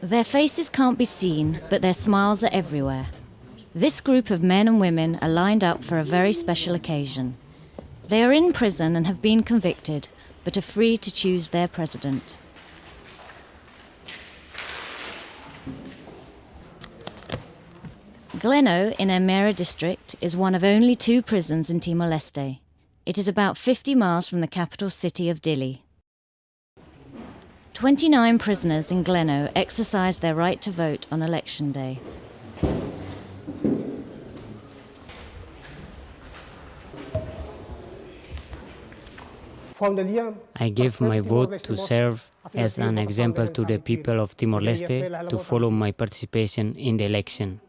Their faces can't be seen, but their smiles are everywhere. This group of men and women are lined up for a very special occasion. They are in prison and have been convicted, but are free to choose their president. Gleno in Emera district is one of only 2 prisons in Timor Leste. It is about 50 miles from the capital city of Dili. 29 prisoners in Gleno exercised their right to vote on election day. I gave my vote to serve as an example to the people of Timor Leste to follow my participation in the election.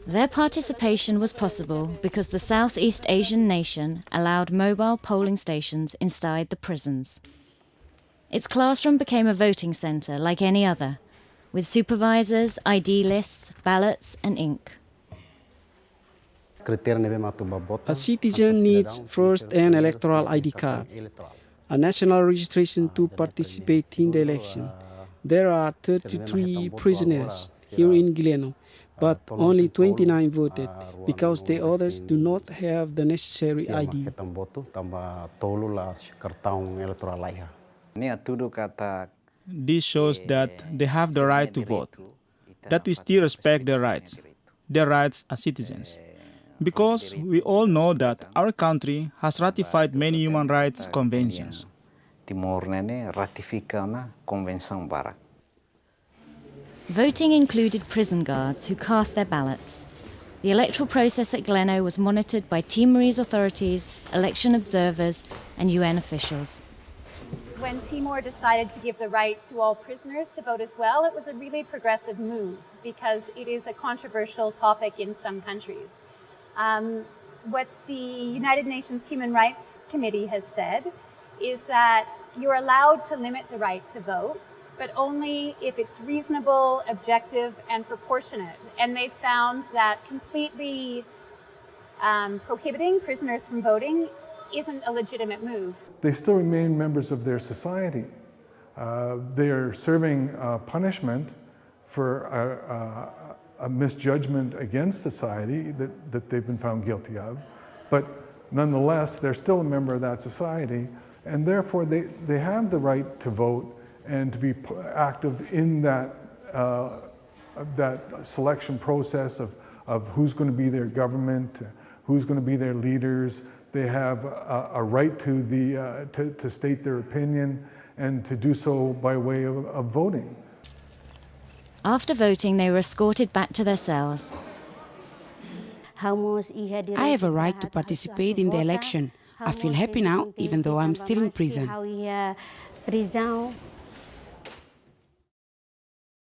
Their participation was possible because the Southeast Asian nation allowed mobile polling stations inside the prisons. Its classroom became a voting centre like any other, with supervisors, ID lists, ballots and ink. A citizen needs first an electoral ID card, a national registration to participate in the election. There are 33 prisoners here in Gleno, but only 29 voted because the others do not have the necessary ID. This shows that they have the right to vote, that we still respect their rights as citizens. Because we all know that our country has ratified many human rights conventions. Voting included prison guards who cast their ballots. The electoral process at Gleno was monitored by Timorese authorities, election observers and UN officials. When Timor decided to give the right to all prisoners to vote as well, it was a really progressive move because it is a controversial topic in some countries. What the United Nations Human Rights Committee has said is that you're allowed to limit the right to vote, but only if it's reasonable, objective, and proportionate. And they found that completely prohibiting prisoners from voting isn't a legitimate move. They still remain members of their society. They are serving punishment for a misjudgment against society that they've been found guilty of. But nonetheless, they're still a member of that society, and therefore they have the right to vote and to be active in that, that selection process of who's going to be their government, who's going to be their leaders. They have a right to state their opinion and to do so by way of voting. After voting, they were escorted back to their cells. I have a right to participate in the election. I feel happy now, even though I'm still in prison.